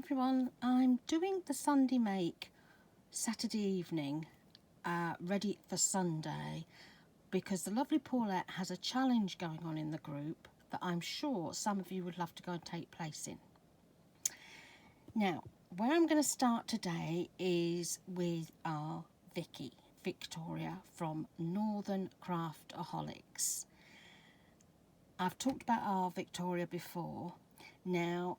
everyone, I'm doing the Sunday make Saturday evening ready for Sunday because the lovely Paulette has a challenge going on in the group that I'm sure some of you would love to go and take place in. Now, where I'm going to start today is with our Victoria from Northern Craftaholics. I've talked about our Victoria before. Now,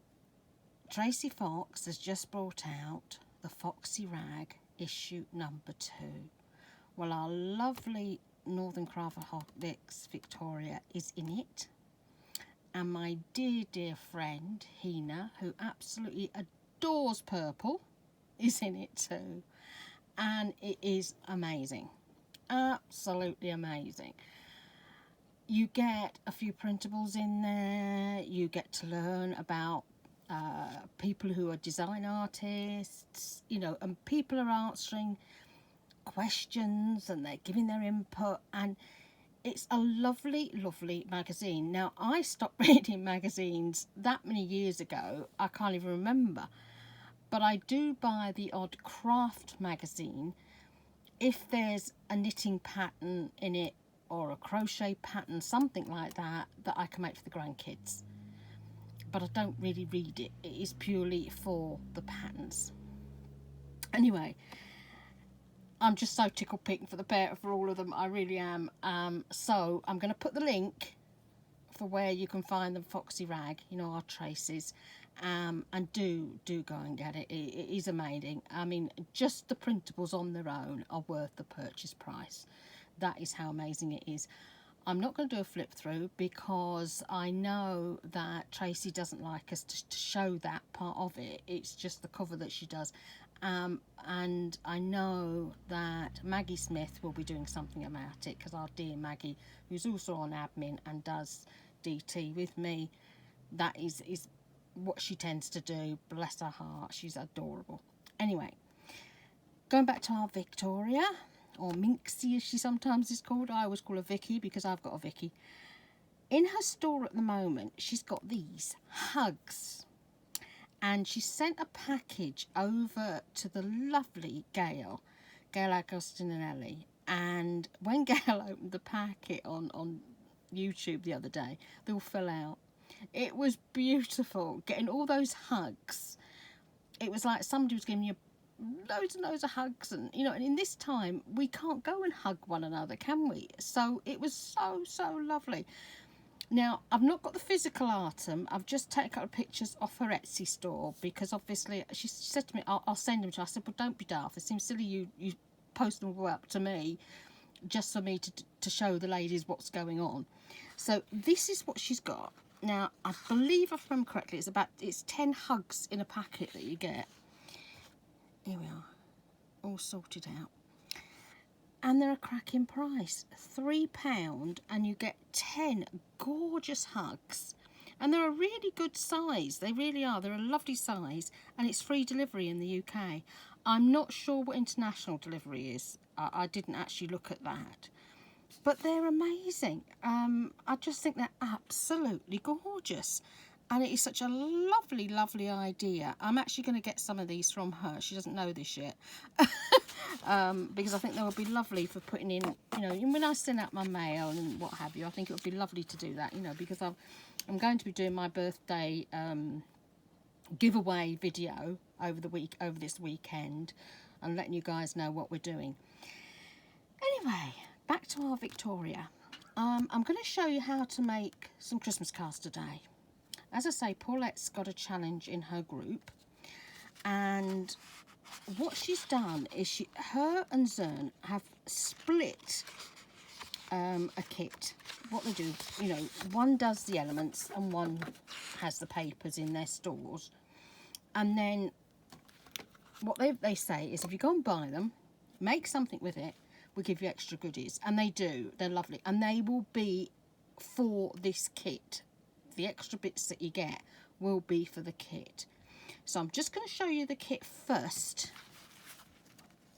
Tracy Fox has just brought out the Foxy Rag issue number 2. Well, our lovely Northern Craftaholics Victoria is in it. And my dear, dear friend, Hina, who absolutely adores purple, is in it too. And it is amazing. Absolutely amazing. You get a few printables in there. You get to learn about people who are design artists, you know, and people are answering questions and they're giving their input, and it's a lovely, lovely magazine. Now, I stopped reading magazines that many years ago, I can't even remember, but I do buy the odd craft magazine if there's a knitting pattern in it or a crochet pattern, something like that, that I can make for the grandkids. But I don't really read it. It is purely for the patterns. Anyway, I'm just so tickled pink for all of them. I really am. So I'm going to put the link for where you can find the Foxy Rag, you know, our traces. And do go and get it. It is amazing. I mean, just the printables on their own are worth the purchase price. That is how amazing it is. I'm not going to do a flip through because I know that Tracy doesn't like us to show that part of it. It's just the cover that she does. And I know that Maggie Smith will be doing something about it because our dear Maggie, who's also on admin and does DT with me, that is what she tends to do. Bless her heart, she's adorable. Anyway, going back to our Victoria, or Minxie as she sometimes is called. I always call her Vicki because I've got a Vicki. In her store at the moment, she's got these hugs. And she sent a package over to the lovely Gail Agostinelli. And when Gail opened the packet on YouTube the other day, they all fell out. It was beautiful, getting all those hugs. It was like somebody was giving you loads and loads of hugs, and you know, and in this time we can't go and hug one another, can we? So it was so lovely. Now, I've not got the physical item. I've just taken out pictures off her Etsy store because obviously she said to me, I'll send them to her. I said, well, don't be daft. It seems silly you post them all up to me just for me to show the ladies what's going on. So this is what she's got. Now, I believe if I remember correctly, it's 10 hugs in a packet that you get. Here we are, all sorted out. And they're a cracking price, £3, and you get 10 gorgeous hugs. And they're a really good size, they really are. They're a lovely size, and it's free delivery in the UK. I'm not sure what international delivery is. I didn't actually look at that. But they're amazing. I just think they're absolutely gorgeous. And it is such a lovely, lovely idea. I'm actually going to get some of these from her. She doesn't know this yet. Because I think they would be lovely for putting in, you know, when I send out my mail and what have you, I think it would be lovely to do that, you know, because I'm going to be doing my birthday giveaway video over this weekend and letting you guys know what we're doing. Anyway, back to our Victoria. I'm going to show you how to make some Christmas cards today. As I say, Paulette's got a challenge in her group, and what she's done is her and Zurn have split a kit. What they do, you know, one does the elements and one has the papers in their stores. And then what they say is if you go and buy them, make something with it, we'll give you extra goodies. And they do. They're lovely. And they will be for this kit. The extra bits that you get will be for the kit. So I'm just going to show you the kit first.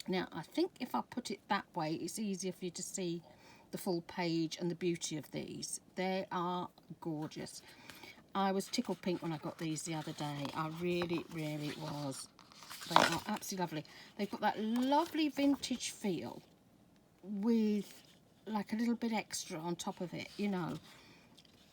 Now, I think if I put it that way, it's easier for you to see the full page and the beauty of these. They are gorgeous. I was tickled pink when I got these the other day. I really, really was. They are absolutely lovely. They've got that lovely vintage feel with like a little bit extra on top of it, you know.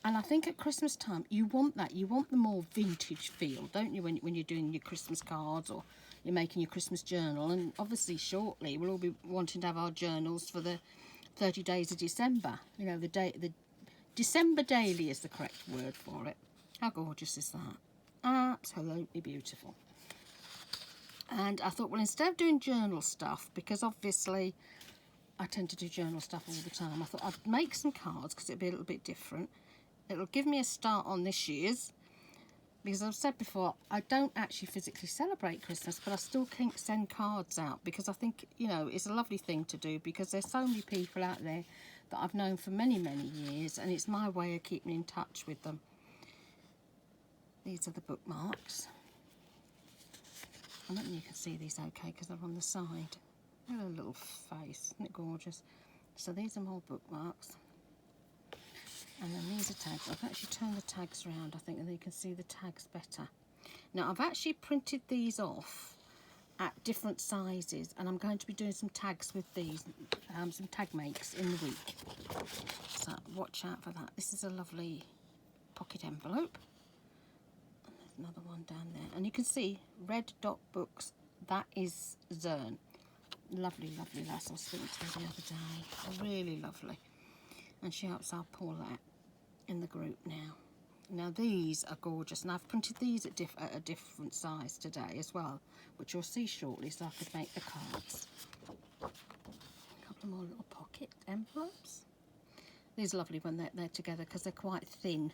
And I think at Christmas time, you want that. You want the more vintage feel, don't you, when you're doing your Christmas cards or you're making your Christmas journal. And obviously, shortly, we'll all be wanting to have our journals for the 30 days of December. You know, the December daily is the correct word for it. How gorgeous is that? Absolutely beautiful. And I thought, well, instead of doing journal stuff, because obviously I tend to do journal stuff all the time, I thought I'd make some cards because it'd be a little bit different. It'll give me a start on this year's, because I've said before, I don't actually physically celebrate Christmas, but I still can send cards out because I think, you know, it's a lovely thing to do, because there's so many people out there that I've known for many, many years, and it's my way of keeping in touch with them. These are the bookmarks. I don't know if you can see these okay because they're on the side. Look at a little face, isn't it gorgeous? So these are more bookmarks. And then these are tags. I've actually turned the tags around, I think, and then you can see the tags better. Now, I've actually printed these off at different sizes, and I'm going to be doing some tags with these, some tag makes in the week. So watch out for that. This is a lovely pocket envelope. And there's another one down there. And you can see Red Dot Books. That is Zurn. Lovely, lovely lass. I was speaking to her the other day. Really lovely. And she helps our Paulette in the group now. Now these are gorgeous, and I've printed these at a different size today as well, which you'll see shortly, so I could make the cards. A couple more little pocket envelopes. These are lovely when they're together because they're quite thin,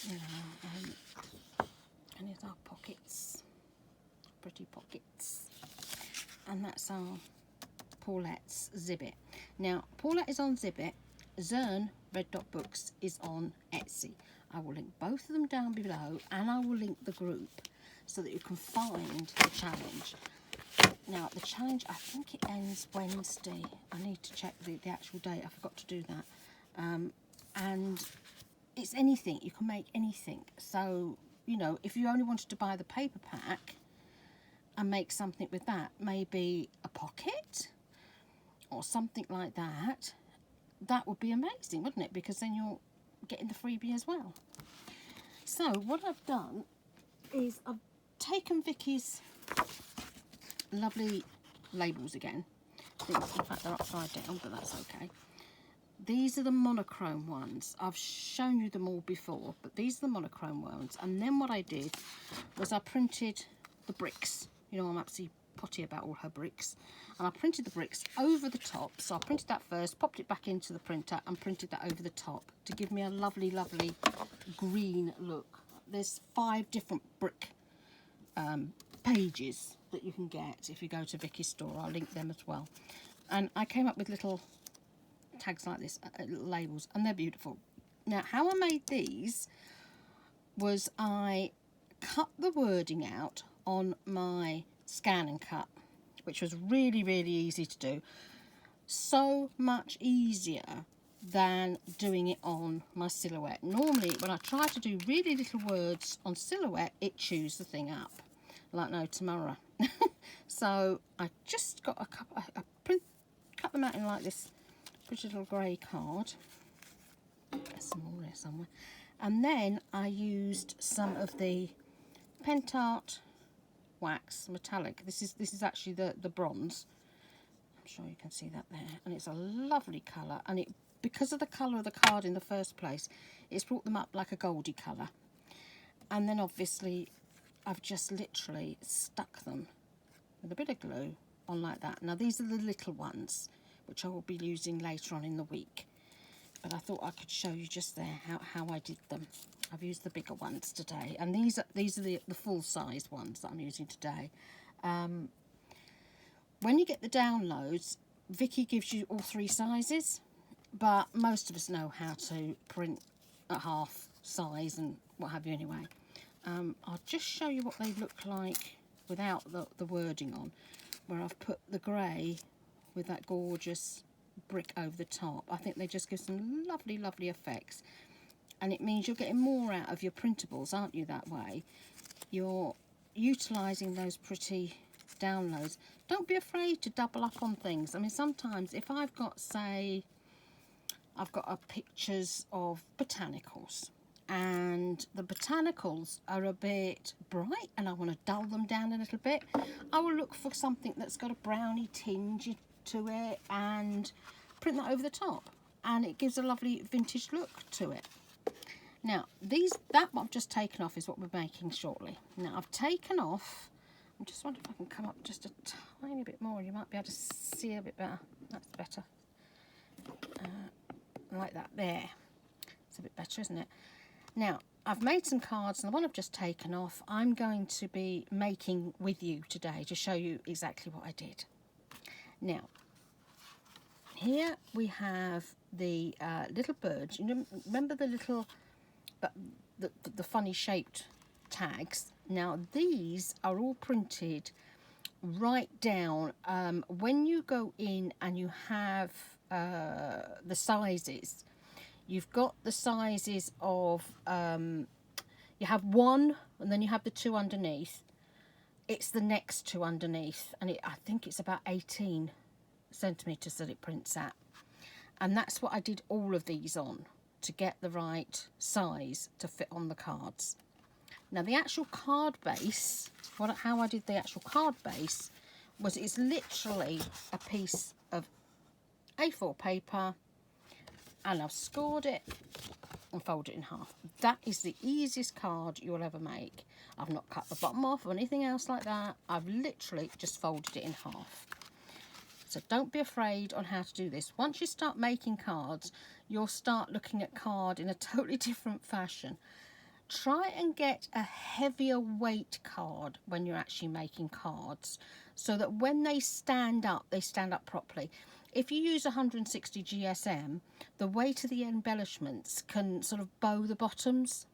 you know. And here's our pockets, pretty pockets. And that's our Paulette's Zibbit. Now Paulette is on Zibbit. Zurn Red Dot Books is on Etsy. I will link both of them down below, and I will link the group so that you can find the challenge. Now the challenge, I think it ends Wednesday. I need to check the actual date. I forgot to do that. And it's anything. You can make anything. So, you know, if you only wanted to buy the paper pack and make something with that, maybe a pocket or something like that, that would be amazing, wouldn't it? Because then you're getting the freebie as well. So what I've done is I've taken Vicky's lovely labels again. In fact, they're upside down, but that's okay. These are the monochrome ones. I've shown you them all before, but these are the monochrome ones. And then what I did was I printed the bricks. You know, I'm absolutely potty about all her bricks. And I printed the bricks over the top. So I printed that first, popped it back into the printer and printed that over the top to give me a lovely, lovely green look. There's 5 different brick pages that you can get if you go to Vicky's store. I'll link them as well. And I came up with little tags like this, little labels, and they're beautiful. Now, how I made these was I cut the wording out on my scan and cut, which was really, really easy to do. So much easier than doing it on my silhouette. Normally, when I try to do really little words on silhouette, it chews the thing up like no tomorrow. So I just got a couple, cut them out in like this pretty little grey card. There's some more there somewhere. And then I used some of the Pentart wax metallic. This is actually the bronze. I'm sure you can see that there, and it's a lovely colour, and it, because of the colour of the card in the first place, it's brought them up like a goldy colour. And then obviously I've just literally stuck them with a bit of glue on like that. Now these are the little ones which I will be using later on in the week, but I thought I could show you just there how I did them. I've used the bigger ones today, and these are the full-size ones that I'm using today. When you get the downloads, Vicki gives you all 3 sizes, but most of us know how to print at half size and what have you anyway. I'll just show you what they look like without the wording on, where I've put the grey with that gorgeous brick over the top. I think they just give some lovely, lovely effects. and it means you're getting more out of your printables, aren't you, that way? You're utilising those pretty downloads. Don't be afraid to double up on things. I mean, sometimes if I've got, say, I've got pictures of botanicals, and the botanicals are a bit bright and I want to dull them down a little bit, I will look for something that's got a brownie tinge to it and print that over the top, and it gives a lovely vintage look to it. Now that what I've just taken off is what we're making shortly. Now I've taken off, I'm just wondering if I can come up just a tiny bit more, you might be able to see a bit better. That's better, like that there. It's a bit better, isn't it? Now, I've made some cards, and the one I've just taken off, I'm going to be making with you today to show you exactly what I did. Now, here we have the little birds. You know, remember the little, the funny shaped tags? Now, these are all printed right down. When you go in and you have the sizes, you've got the sizes of, you have one and then you have the two underneath. It's the next two underneath, and I think it's about 18 centimetres that it prints at. And that's what I did all of these on, to get the right size to fit on the cards. Now the actual card base, how I did the actual card base, was it's literally a piece of A4 paper, and I've scored it and folded it in half. That is the easiest card you'll ever make. I've not cut the bottom off or anything else like that. I've literally just folded it in half. So don't be afraid on how to do this. Once you start making cards, you'll start looking at card in a totally different fashion. Try and get a heavier weight card when you're actually making cards, so that when they stand up properly. If you use 160 GSM, the weight of the embellishments can sort of bow the bottoms,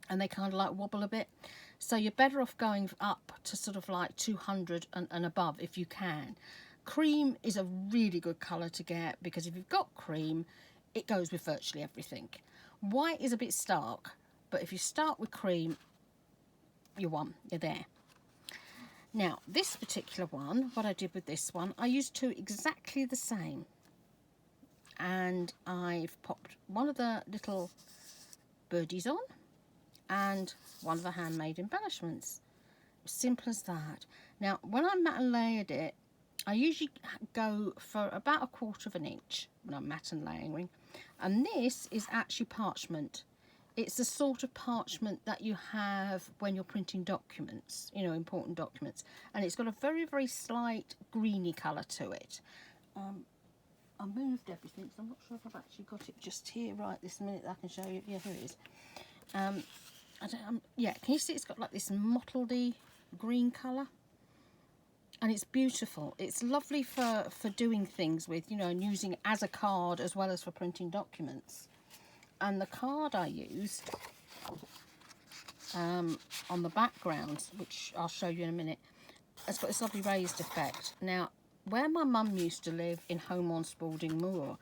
and they kind of like wobble a bit. So you're better off going up to sort of like 200 and above if you can. Cream is a really good colour to get, because if you've got cream, it goes with virtually everything. White is a bit stark, but if you start with cream, you're there. Now, this particular one, what I did with this one, I used two exactly the same. And I've popped one of the little birdies on and one of the handmade embellishments. Simple as that. Now, when I mat and layered it, I usually go for about 1/4 of an inch when I'm mat and layering. And this is actually parchment. It's the sort of parchment that you have when you're printing documents, you know, important documents. And it's got a very, very slight greeny colour to it. I moved everything, so I'm not sure if I've actually got it just here right this minute. I can show you. Yeah, here it is. Yeah, can you see it's got like this mottledy green colour? And it's beautiful. It's lovely for doing things with, you know, and using it as a card as well as for printing documents. And the card I used on the background, which I'll show you in a minute, it's got this lovely raised effect. Now, where my mum used to live in Home on Spalding Moor,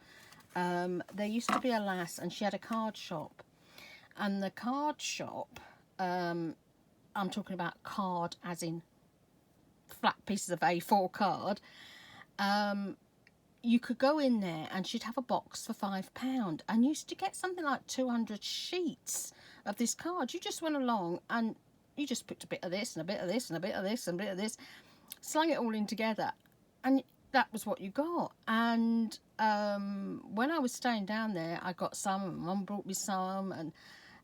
there used to be a lass, and she had a card shop. And the card shop, I'm talking about card as in flat pieces of A4 card, you could go in there and she'd have a box for £5 and used to get something like 200 sheets of this card. You just went along and you just picked a bit of this and a bit of this and a bit of this and a bit of this, slung it all in together, and that was what you got. And when I was staying down there, I got some, and Mum brought me some, and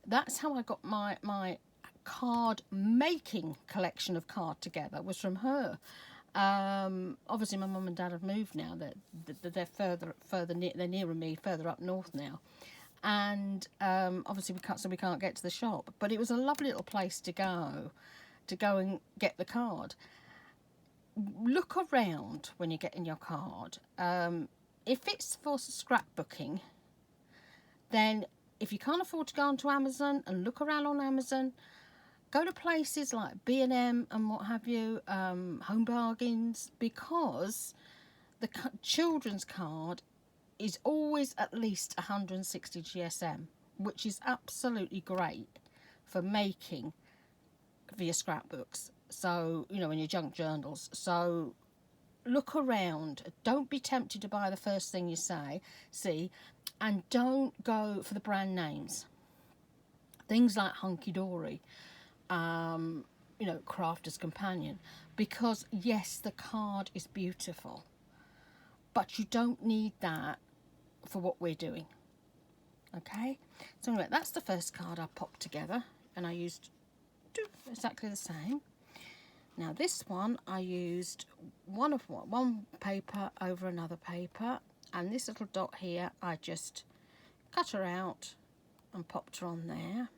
that's how I got my card making collection of card together, was from her. Obviously my mum and dad have moved now. They're further they're nearer me, further up north now, and obviously we can't get to the shop. But it was a lovely little place to go and get the card. Look around when you're getting your card. If it's for scrapbooking, then if you can't afford to go onto Amazon and look around on Amazon, go to places like B&M and what have you, Home Bargains, because the children's card is always at least 160 GSM. which is absolutely great for making for your scrapbooks. So, you know, in your junk journals. So look around. Don't be tempted to buy the first thing you see, and don't go for the brand names. Things like Hunky Dory, you know, Crafter's Companion, because yes, the card is beautiful, but you don't need that for what we're doing. Okay, so anyway, that's the first card I popped together, and I used exactly the same. Now this one I used one paper over another paper, and this little dot here I just cut her out and popped her on there,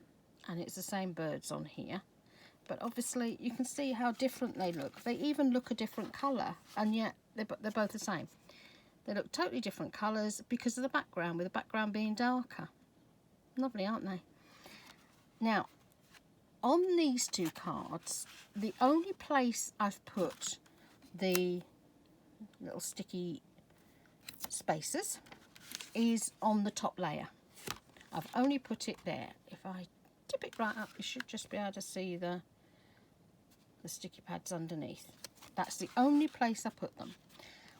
and it's the same birds on here, but obviously you can see how different they look. They even look a different colour, and yet they're both the same. They look totally different colours because of the background, with the background being darker. Lovely, aren't they? Now, on these two cards, the only place I've put the little sticky spaces is on the top layer. I've only put it there. If I tip it right up, you should just be able to see the sticky pads underneath. That's the only place I put them.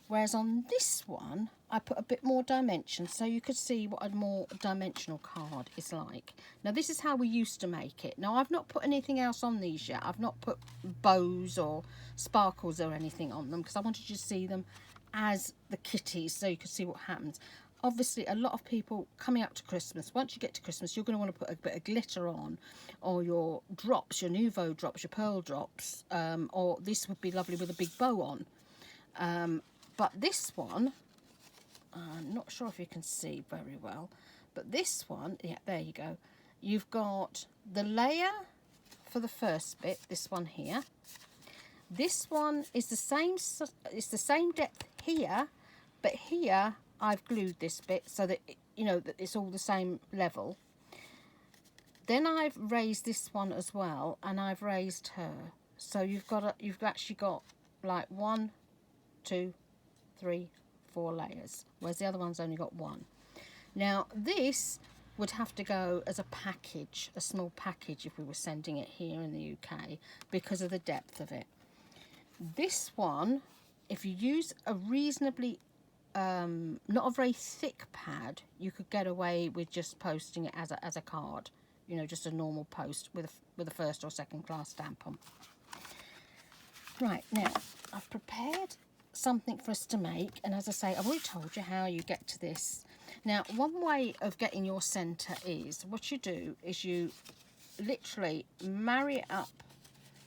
Whereas on this one, I put a bit more dimension, so you could see what a more dimensional card is like. Now, this is how we used to make it. Now, I've not put anything else on these yet. I've not put bows or sparkles or anything on them, because I wanted you to see them as the kitties, so you could see what happens. Obviously, a lot of people coming up to Christmas, once you get to Christmas, you're going to want to put a bit of glitter on, or your drops, your Nouveau drops, your pearl drops, or this would be lovely with a big bow on. But this one, I'm not sure if you can see very well, but this one, yeah, there you go. You've got the layer for the first bit, this one here. This one is the same, it's the same depth here, but here I've glued this bit so that, you know, that it's all the same level. Then I've raised this one as well, and I've raised her. So you've actually got like 1, 2, 3, 4 layers, whereas the other one's only got 1. Now this would have to go as a package, a small package, if we were sending it here in the UK, because of the depth of it. This one, if you use a reasonably not a very thick pad, you could get away with just posting it as a card, you know, just a normal post with a first or second class stamp on. Right, now I've prepared something for us to make, and as I say, I've already told you how you get to this. Now, one way of getting your centre is, what you do is you literally marry it up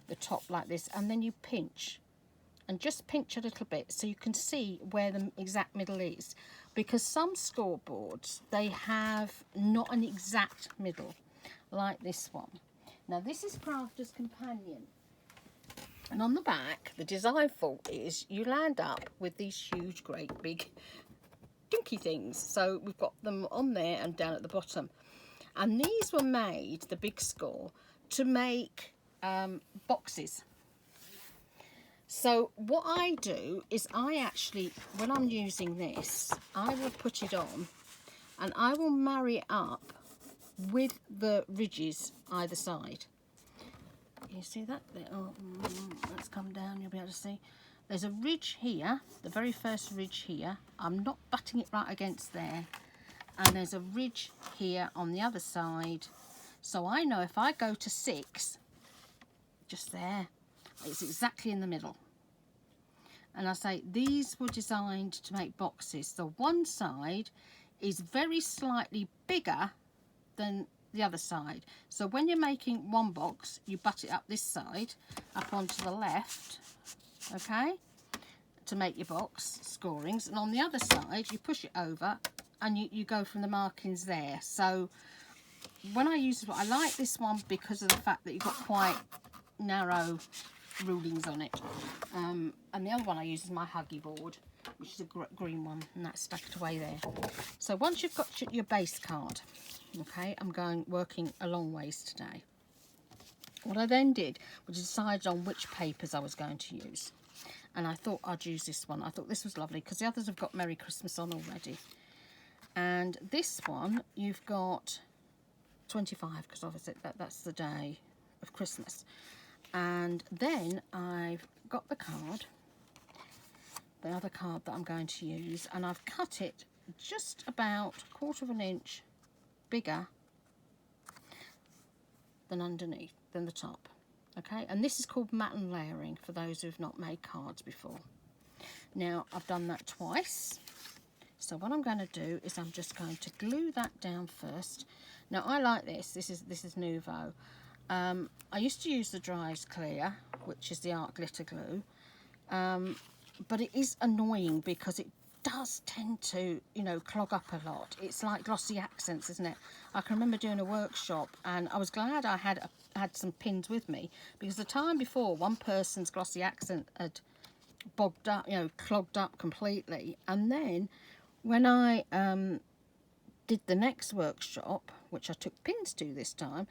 the top like this, and then you pinch, and just pinch a little bit so you can see where the exact middle is, because some scoreboards, they have not an exact middle like this one. Now this is Crafter's Companion. And on the back, the design fault is you land up with these huge, great, big, dinky things. So we've got them on there and down at the bottom. And these were made, the big score, to make boxes. So what I do is I actually, when I'm using this, I will put it on and I will marry it up with the ridges either side. You see that? Oh, let's come down, you'll be able to see. There's a ridge here, the very first ridge here. I'm not butting it right against there. And there's a ridge here on the other side. So I know if I go to 6, just there, it's exactly in the middle. And I say these were designed to make boxes. So one side is very slightly bigger than the other side. So when you're making one box, you butt it up this side, up onto the left, okay, to make your box scorings. And on the other side, you push it over and you go from the markings there. So when I use this one, I like this one because of the fact that you've got quite narrow rulings on it. And the other one I use is my Huggy board, which is a green one, and that's stuck away there. So once you've got your base card, okay, I'm working a long ways today. What I then did was decide on which papers I was going to use. And I thought I'd use this one. I thought this was lovely because the others have got Merry Christmas on already. And this one, you've got 25, because obviously that's the day of Christmas. And then I've got the card, the other card that I'm going to use, and I've cut it just about 1/4 of an inch bigger than underneath, than the top. Okay, and this is called mat and layering for those who've not made cards before. Now I've done that twice, so what I'm going to do is I'm just going to glue that down first. Now I like this. This is Nouveau. I used to use the Dries Clear, which is the art glitter glue, but it is annoying because it does tend to, you know, clog up a lot. It's like glossy accents, isn't it? I can remember doing a workshop, and I was glad I had some pins with me, because the time before, one person's glossy accent had bogged up, you know, clogged up completely. And then when I did the next workshop, which I took pins to this time,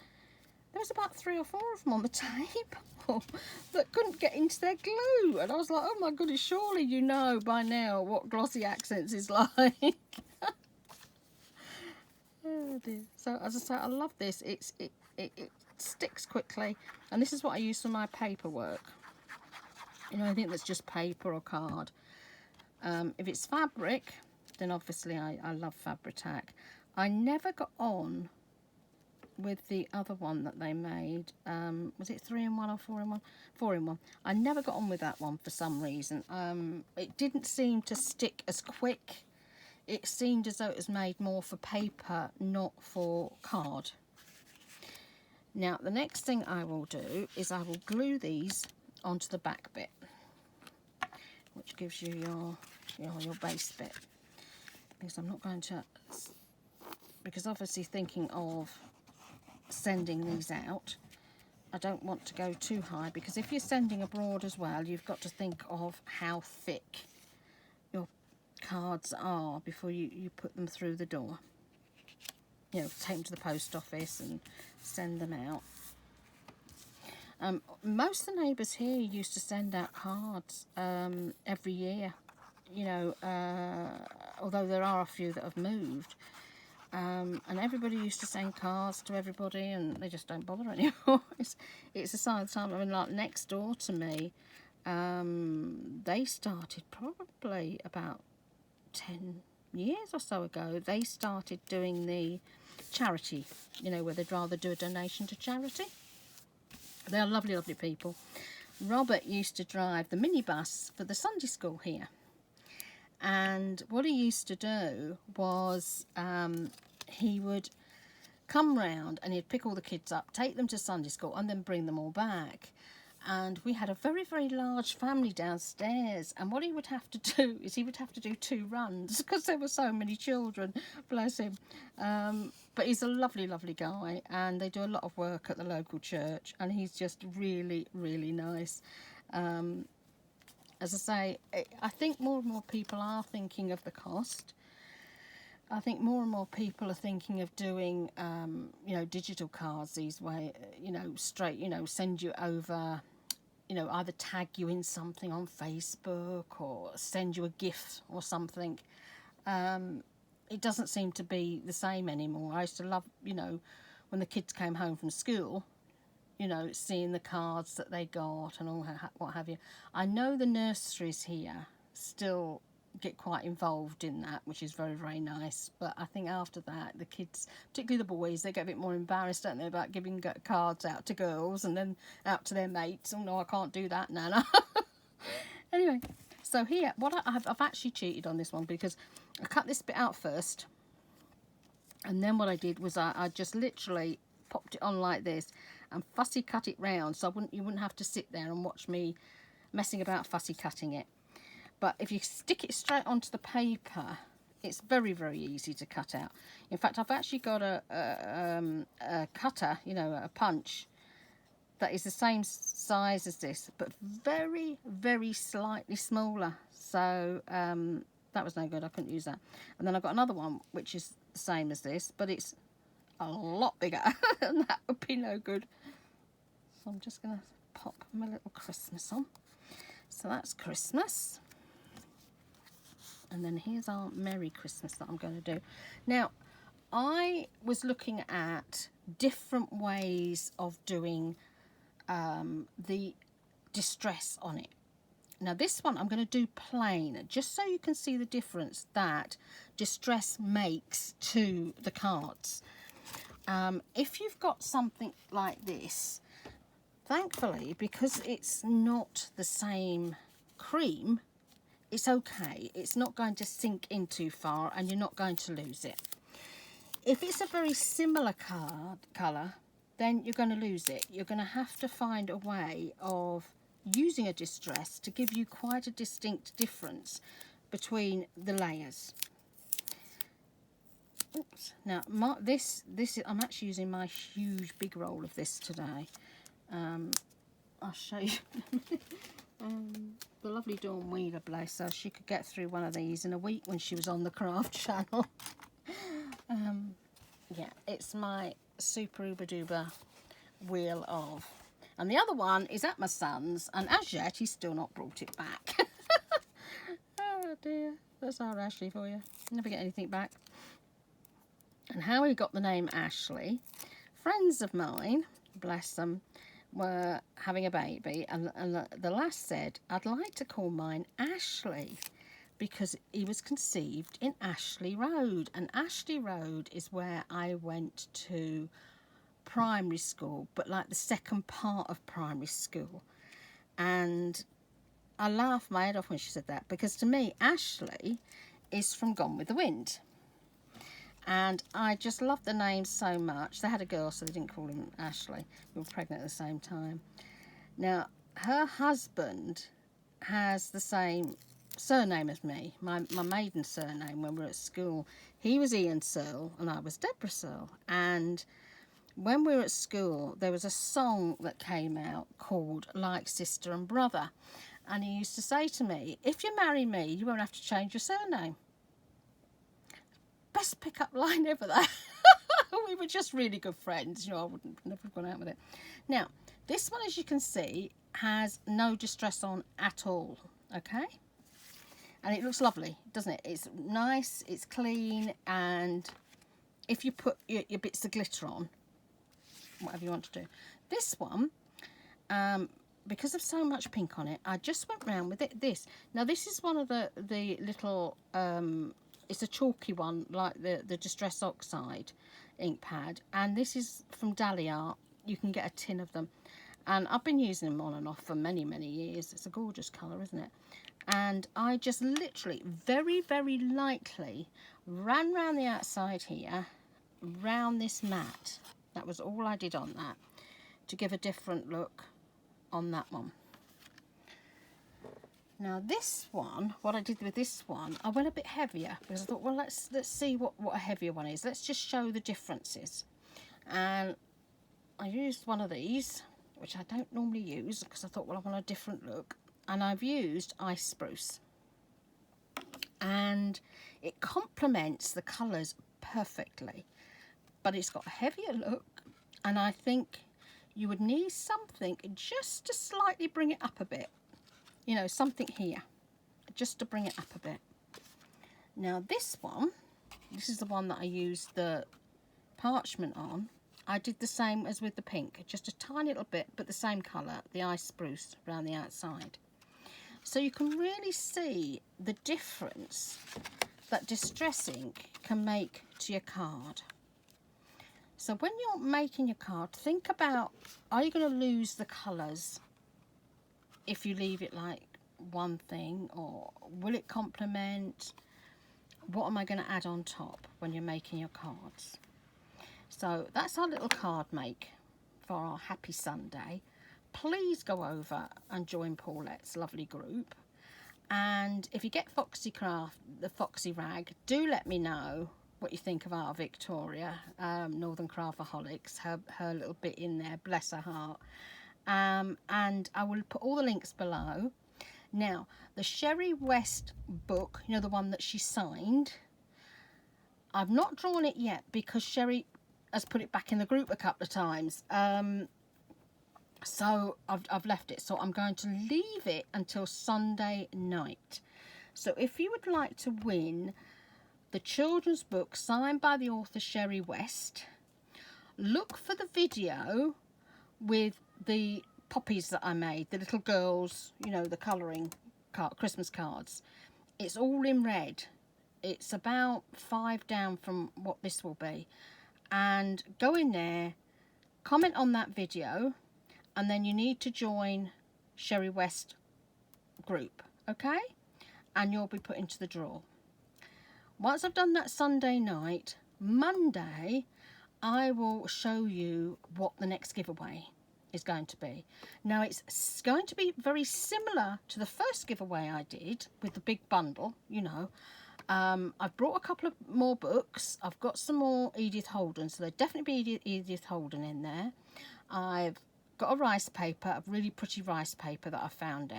there was about 3 or 4 of them on the table that couldn't get into their glue. And I was like, oh my goodness, surely you know by now what glossy accents is like. Oh dear. So as I say, I love this. It sticks quickly. And this is what I use for my paperwork. You know, anything that's just paper or card. If it's fabric, then obviously I love Fabri-Tac. I never got on with the other one that they made. Was it 3-in-1 or 4-in-1? 4-in-1. I never got on with that one for some reason. It didn't seem to stick as quick. It seemed as though it was made more for paper, not for card. Now the next thing I will do is I will glue these onto the back bit, which gives you your base bit, because I'm not going to, because obviously thinking of sending these out, I don't want to go too high, because if you're sending abroad as well, you've got to think of how thick your cards are before you put them through the door. You know, take them to the post office and send them out. Most of the neighbours here used to send out cards every year, you know, although there are a few that have moved. And everybody used to send cards to everybody, and they just don't bother anymore. It's a sign of the time. I mean, like next door to me, they started probably about 10 years or so ago. They started doing the charity, you know, where they'd rather do a donation to charity. They are lovely, lovely people. Robert used to drive the minibus for the Sunday school here. And what he used to do was he would come round and he'd pick all the kids up, take them to Sunday school, and then bring them all back. And we had a very, very large family downstairs. And what he would have to do is he would have to do 2 runs because there were so many children, bless him. But he's a lovely, lovely guy, and they do a lot of work at the local church, and he's just really, really nice. As I say, I think more and more people are thinking of the cost. I think more and more people are thinking of doing, you know, digital cards these way, you know, straight, you know, send you over, you know, either tag you in something on Facebook or send you a GIF or something. It doesn't seem to be the same anymore. I used to love, you know, when the kids came home from school, you know, seeing the cards that they got and all what have you. I know the nurseries here still get quite involved in that, which is very, very nice. But I think after that, the kids, particularly the boys, they get a bit more embarrassed, don't they, about giving cards out to girls and then out to their mates. Oh no, I can't do that, Nana. Anyway, so here, what I've actually cheated on this one, because I cut this bit out first, and then what I did was I just literally popped it on like this and fussy cut it round, so you wouldn't have to sit there and watch me messing about fussy cutting it. But if you stick it straight onto the paper, it's very, very easy to cut out. In fact, I've actually got a cutter, you know, a punch, that is the same size as this, but very, very slightly smaller. So that was no good. I couldn't use that. And then I've got another one, which is the same as this, but it's a lot bigger, and that would be no good. So I'm just going to pop my little Christmas on. So that's Christmas. And then here's our Merry Christmas that I'm going to do. Now, I was looking at different ways of doing the distress on it. Now this one I'm going to do plain, just so you can see the difference that distress makes to the cards. If you've got something like this, thankfully, because it's not the same cream, it's okay. It's not going to sink in too far and you're not going to lose it. If it's a very similar colour, then you're going to lose it. You're going to have to find a way of using a distress to give you quite a distinct difference between the layers. Oops. Now this is, I'm actually using my huge big roll of this today. I'll show you. The lovely Dawn Wheeler, bless her, she could get through one of these in a week when she was on the craft channel. Yeah, it's my super uber duper wheel of, and the other one is at my son's, and as yet he's still not brought it back. Oh dear, that's our Ashley for you. Never get anything back. And how he got the name Ashley, friends of mine, bless them, were having a baby, and the lass said, I'd like to call mine Ashley because he was conceived in Ashley Road, and Ashley Road is where I went to primary school, but like the second part of primary school. And I laughed my head off when she said that, because to me Ashley is from Gone with the Wind. And I just loved the name so much. They had a girl, so they didn't call him Ashley. We were pregnant at the same time. Now, her husband has the same surname as me, my maiden surname when we were at school. He was Ian Searle and I was Deborah Searle. And when we were at school, there was a song that came out called Like Sister and Brother. And he used to say to me, if you marry me, you won't have to change your surname. Best pick-up line ever, that. We were just really good friends, you know. I wouldn't never have gone out with it. Now this one, as you can see, has no distress on at all, okay, and it looks lovely, doesn't it? It's nice, it's clean, and if you put your bits of glitter on, whatever you want to do. This one, because of so much pink on it, I just went round with it. Now this is one of the little it's a chalky one, like the Distress Oxide ink pad, and this is from Dahlia. You can get a tin of them, and I've been using them on and off for many years. It's a gorgeous colour, isn't it? And I just literally very lightly ran round the outside here, round this mat. That was all I did on that, to give a different look on that one. Now this one, what I did with this one, I went a bit heavier because I thought, well, let's see what a heavier one is. Let's just show the differences. And I used one of these, which I don't normally use because I thought, well, I want a different look. And I've used Ice Spruce. And it complements the colours perfectly. But it's got a heavier look, and I think you would need something just to slightly bring it up a bit. You know, something here, just to bring it up a bit. Now this one, this is the one that I used the parchment on. I did the same as with the pink, just a tiny little bit, but the same colour, the Ice Spruce, around the outside. So you can really see the difference that distress ink can make to your card. So when you're making your card, think about, are you going to lose the colours if you leave it like one thing, or will it complement? What am I going to add on top when you're making your cards? So that's our little card make for our happy Sunday. Please go over and join Paulette's lovely group, and if you get Foxy Craft, the Foxy Rag, do let me know what you think of our Victoria, Northern Craftaholics, her little bit in there, bless her heart. And I will put all the links below. Now, the Sherry West book, you know, the one that she signed, I've not drawn it yet because Sherry has put it back in the group a couple of times. So I've left it. So I'm going to leave it until Sunday night. So if you would like to win the children's book signed by the author Sherry West. Look for the video with the poppies that I made, the little girls, you know, the colouring Christmas cards. It's all in red. It's about 5 down from what this will be. And go in there, comment on that video, and then you need to join Sherry West group, okay? And you'll be put into the draw. Once I've done that Sunday night, Monday, I will show you what the next giveaway is going to be. Now, it's going to be very similar to the first giveaway I did with the big bundle, you know. I've brought a couple of more books. I've got some more Edith Holden, so there'll definitely be Edith Holden in there. I've got a rice paper, a really pretty rice paper that I found.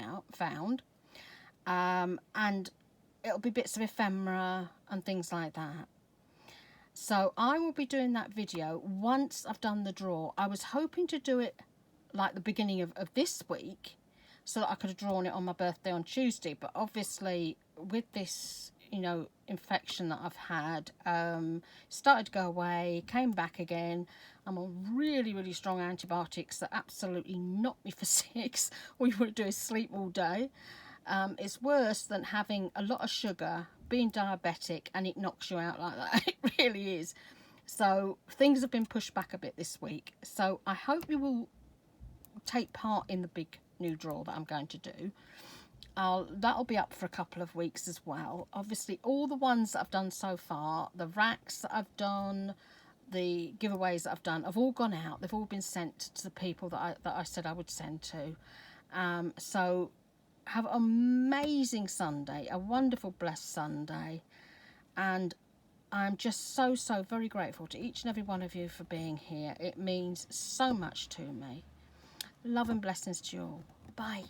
And it'll be bits of ephemera and things like that. So I will be doing that video once I've done the draw. I was hoping to do it like the beginning of this week so that I could have drawn it on my birthday on Tuesday. But obviously with this, you know, infection that I've had, started to go away, came back again. I'm on really, really strong antibiotics that absolutely knocked me for 6. All you want to do is sleep all day. It's worse than having a lot of sugar, being diabetic, and it knocks you out like that. It really is. So things have been pushed back a bit this week. So I hope you will take part in the big new draw that I'm going to do. That'll be up for a couple of weeks as well. Obviously, all the ones that I've done so far, the racks that I've done, the giveaways that I've done, have all gone out. They've all been sent to the people that I said I would send to. So have an amazing Sunday, a wonderful, blessed Sunday. And I'm just so very grateful to each and every one of you for being here. It means so much to me. Love and blessings to you all. Bye.